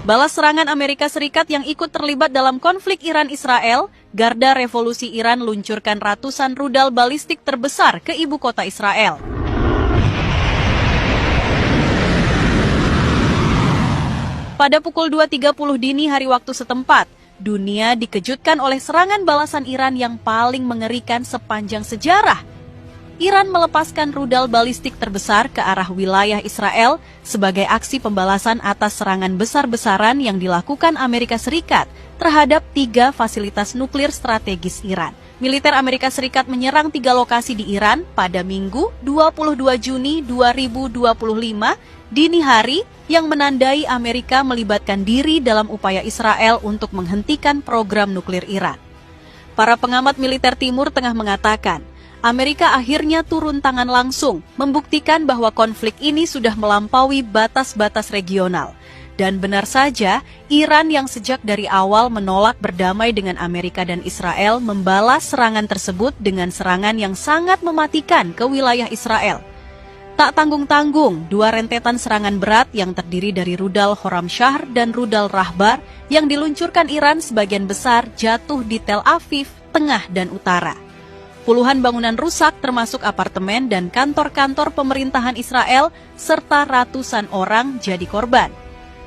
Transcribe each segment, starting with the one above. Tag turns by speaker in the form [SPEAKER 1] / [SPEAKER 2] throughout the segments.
[SPEAKER 1] Balas serangan Amerika Serikat yang ikut terlibat dalam konflik Iran-Israel, Garda Revolusi Iran luncurkan ratusan rudal balistik terbesar ke ibu kota Israel. Pada pukul 2.30 dini hari waktu setempat, dunia dikejutkan oleh serangan balasan Iran yang paling mengerikan sepanjang sejarah. Iran melepaskan rudal balistik terbesar ke arah wilayah Israel sebagai aksi pembalasan atas serangan besar-besaran yang dilakukan Amerika Serikat terhadap 3 fasilitas nuklir strategis Iran. Militer Amerika Serikat menyerang 3 lokasi di Iran pada Minggu 22 Juni 2025 dini hari yang menandai Amerika melibatkan diri dalam upaya Israel untuk menghentikan program nuklir Iran. Para pengamat militer Timur Tengah mengatakan, Amerika akhirnya turun tangan langsung, membuktikan bahwa konflik ini sudah melampaui batas-batas regional. Dan benar saja, Iran yang sejak dari awal menolak berdamai dengan Amerika dan Israel membalas serangan tersebut dengan serangan yang sangat mematikan ke wilayah Israel. Tak tanggung-tanggung, 2 rentetan serangan berat yang terdiri dari rudal Khorramshahr dan rudal Rahbar yang diluncurkan Iran sebagian besar jatuh di Tel Aviv, tengah dan utara. Puluhan bangunan rusak termasuk apartemen dan kantor-kantor pemerintahan Israel serta ratusan orang jadi korban.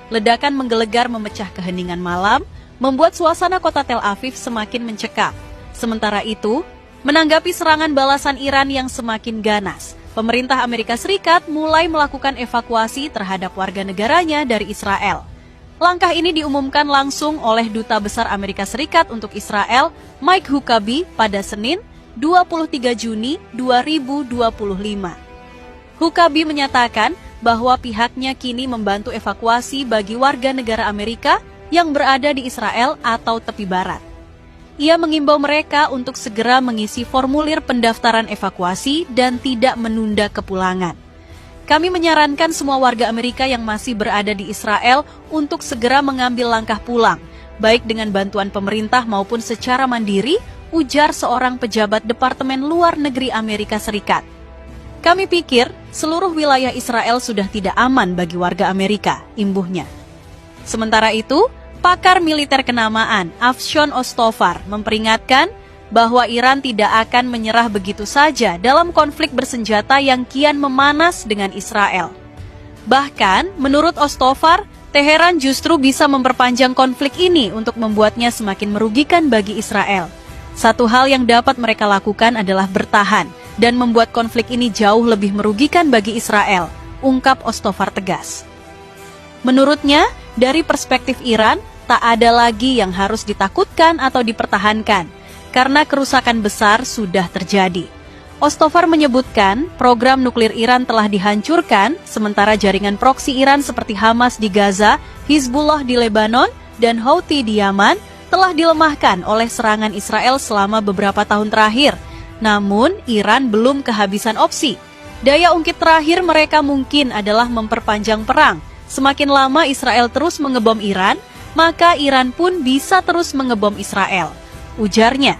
[SPEAKER 1] Ledakan menggelegar memecah keheningan malam, membuat suasana kota Tel Aviv semakin mencekam. Sementara itu, menanggapi serangan balasan Iran yang semakin ganas, pemerintah Amerika Serikat mulai melakukan evakuasi terhadap warga negaranya dari Israel. Langkah ini diumumkan langsung oleh Duta Besar Amerika Serikat untuk Israel, Mike Huckabee, pada Senin, 23 Juni 2025. Huckabee menyatakan bahwa pihaknya kini membantu evakuasi bagi warga negara Amerika yang berada di Israel atau tepi barat. Ia mengimbau mereka untuk segera mengisi formulir pendaftaran evakuasi dan tidak menunda kepulangan. Kami menyarankan semua warga Amerika yang masih berada di Israel untuk segera mengambil langkah pulang, baik dengan bantuan pemerintah maupun secara mandiri, ujar seorang pejabat Departemen Luar Negeri Amerika Serikat. Kami pikir seluruh wilayah Israel sudah tidak aman bagi warga Amerika, imbuhnya. Sementara itu, pakar militer kenamaan Avshon Ostofar memperingatkan bahwa Iran tidak akan menyerah begitu saja dalam konflik bersenjata yang kian memanas dengan Israel. Bahkan, menurut Ostofar, Teheran justru bisa memperpanjang konflik ini untuk membuatnya semakin merugikan bagi Israel. Satu hal yang dapat mereka lakukan adalah bertahan dan membuat konflik ini jauh lebih merugikan bagi Israel, ungkap Ostofar tegas. Menurutnya, dari perspektif Iran, tak ada lagi yang harus ditakutkan atau dipertahankan, karena kerusakan besar sudah terjadi. Ostofar menyebutkan program nuklir Iran telah dihancurkan, sementara jaringan proksi Iran seperti Hamas di Gaza, Hizbullah di Lebanon, dan Houthi di Yaman telah dilemahkan oleh serangan Israel selama beberapa tahun terakhir. Namun, Iran belum kehabisan opsi. Daya ungkit terakhir mereka mungkin adalah memperpanjang perang. Semakin lama Israel terus mengebom Iran, maka Iran pun bisa terus mengebom Israel, ujarnya.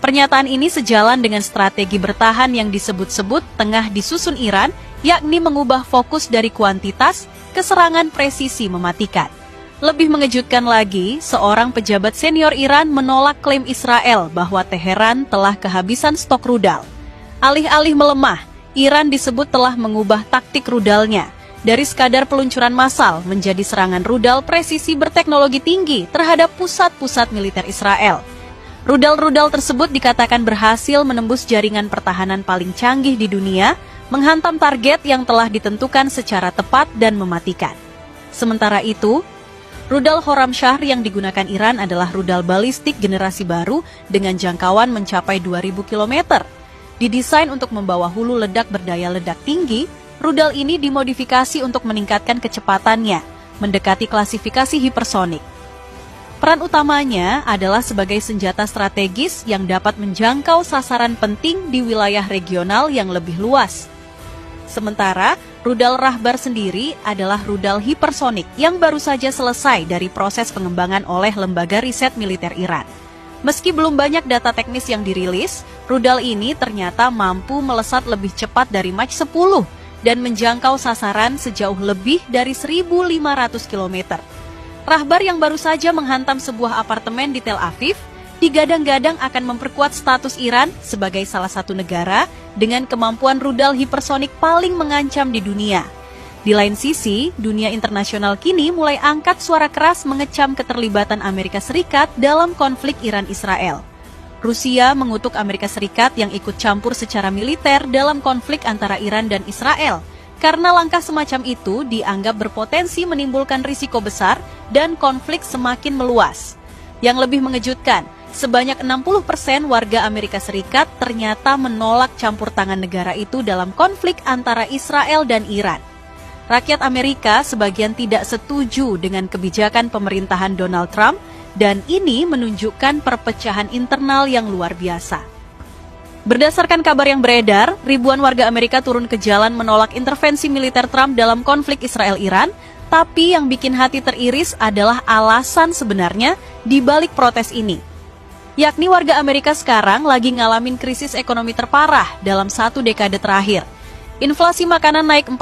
[SPEAKER 1] Pernyataan ini sejalan dengan strategi bertahan yang disebut-sebut tengah disusun Iran, yakni mengubah fokus dari kuantitas ke serangan presisi mematikan. Lebih mengejutkan lagi, seorang pejabat senior Iran menolak klaim Israel bahwa Teheran telah kehabisan stok rudal. Alih-alih melemah, Iran disebut telah mengubah taktik rudalnya dari sekadar peluncuran massal menjadi serangan rudal presisi berteknologi tinggi terhadap pusat-pusat militer Israel. Rudal-rudal tersebut dikatakan berhasil menembus jaringan pertahanan paling canggih di dunia, menghantam target yang telah ditentukan secara tepat dan mematikan. Sementara itu, rudal Khorramshahr yang digunakan Iran adalah rudal balistik generasi baru dengan jangkauan mencapai 2.000 km. Didesain untuk membawa hulu ledak berdaya ledak tinggi, rudal ini dimodifikasi untuk meningkatkan kecepatannya, mendekati klasifikasi hipersonik. Peran utamanya adalah sebagai senjata strategis yang dapat menjangkau sasaran penting di wilayah regional yang lebih luas. Sementara, rudal Rahbar sendiri adalah rudal hipersonik yang baru saja selesai dari proses pengembangan oleh Lembaga Riset Militer Iran. Meski belum banyak data teknis yang dirilis, rudal ini ternyata mampu melesat lebih cepat dari Mach 10 dan menjangkau sasaran sejauh lebih dari 1.500 km. Rahbar yang baru saja menghantam sebuah apartemen di Tel Aviv digadang-gadang akan memperkuat status Iran sebagai salah satu negara dengan kemampuan rudal hipersonik paling mengancam di dunia. Di lain sisi, dunia internasional kini mulai angkat suara keras mengecam keterlibatan Amerika Serikat dalam konflik Iran-Israel. Rusia mengutuk Amerika Serikat yang ikut campur secara militer dalam konflik antara Iran dan Israel, karena langkah semacam itu dianggap berpotensi menimbulkan risiko besar dan konflik semakin meluas. Yang lebih mengejutkan, sebanyak 60% warga Amerika Serikat ternyata menolak campur tangan negara itu dalam konflik antara Israel dan Iran. Rakyat Amerika sebagian tidak setuju dengan kebijakan pemerintahan Donald Trump, dan ini menunjukkan perpecahan internal yang luar biasa. Berdasarkan kabar yang beredar, ribuan warga Amerika turun ke jalan menolak intervensi militer Trump dalam konflik Israel-Iran, tapi yang bikin hati teriris adalah alasan sebenarnya di balik protes ini. Yakni warga Amerika sekarang lagi ngalamin krisis ekonomi terparah dalam 1 dekade terakhir. Inflasi makanan naik 40%,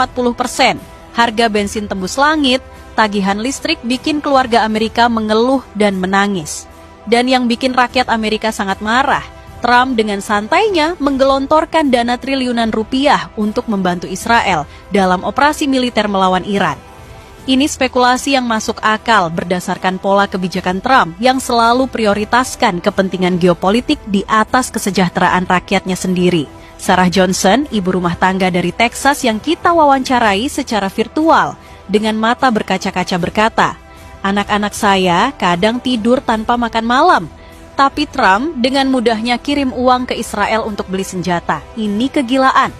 [SPEAKER 1] harga bensin tembus langit, tagihan listrik bikin keluarga Amerika mengeluh dan menangis. Dan yang bikin rakyat Amerika sangat marah, Trump dengan santainya menggelontorkan dana triliunan rupiah untuk membantu Israel dalam operasi militer melawan Iran. Ini spekulasi yang masuk akal berdasarkan pola kebijakan Trump yang selalu prioritaskan kepentingan geopolitik di atas kesejahteraan rakyatnya sendiri. Sarah Johnson, ibu rumah tangga dari Texas yang kita wawancarai secara virtual, dengan mata berkaca-kaca berkata, "Anak-anak saya kadang tidur tanpa makan malam, tapi Trump dengan mudahnya kirim uang ke Israel untuk beli senjata. Ini kegilaan."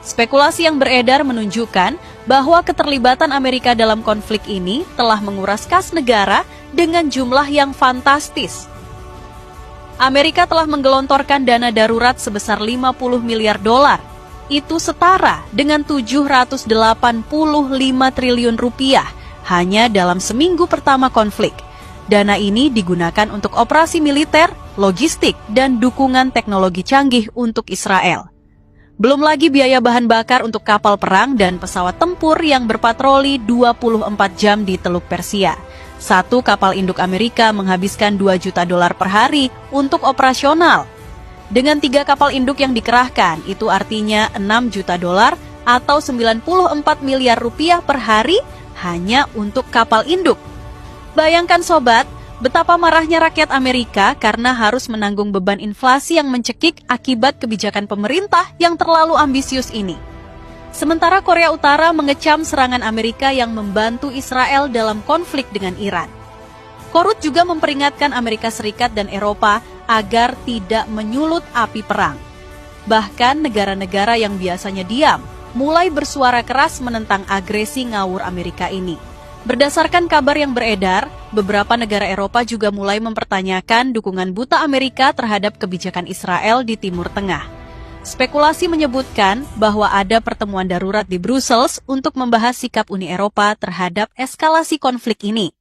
[SPEAKER 1] Spekulasi yang beredar menunjukkan bahwa keterlibatan Amerika dalam konflik ini telah menguras kas negara dengan jumlah yang fantastis. Amerika telah menggelontorkan dana darurat sebesar 50 miliar dolar. Itu setara dengan 785 triliun rupiah hanya dalam seminggu pertama konflik. Dana ini digunakan untuk operasi militer, logistik, dan dukungan teknologi canggih untuk Israel. Belum lagi biaya bahan bakar untuk kapal perang dan pesawat tempur yang berpatroli 24 jam di Teluk Persia. Satu kapal induk Amerika menghabiskan 2 juta dolar per hari untuk operasional. Dengan 3 kapal induk yang dikerahkan, itu artinya 6 juta dolar atau 94 miliar rupiah per hari hanya untuk kapal induk. Bayangkan sobat, betapa marahnya rakyat Amerika karena harus menanggung beban inflasi yang mencekik akibat kebijakan pemerintah yang terlalu ambisius ini. Sementara Korea Utara mengecam serangan Amerika yang membantu Israel dalam konflik dengan Iran. Korut juga memperingatkan Amerika Serikat dan Eropa agar tidak menyulut api perang. Bahkan negara-negara yang biasanya diam mulai bersuara keras menentang agresi ngawur Amerika ini. Berdasarkan kabar yang beredar, beberapa negara Eropa juga mulai mempertanyakan dukungan buta Amerika terhadap kebijakan Israel di Timur Tengah. Spekulasi menyebutkan bahwa ada pertemuan darurat di Brussels untuk membahas sikap Uni Eropa terhadap eskalasi konflik ini.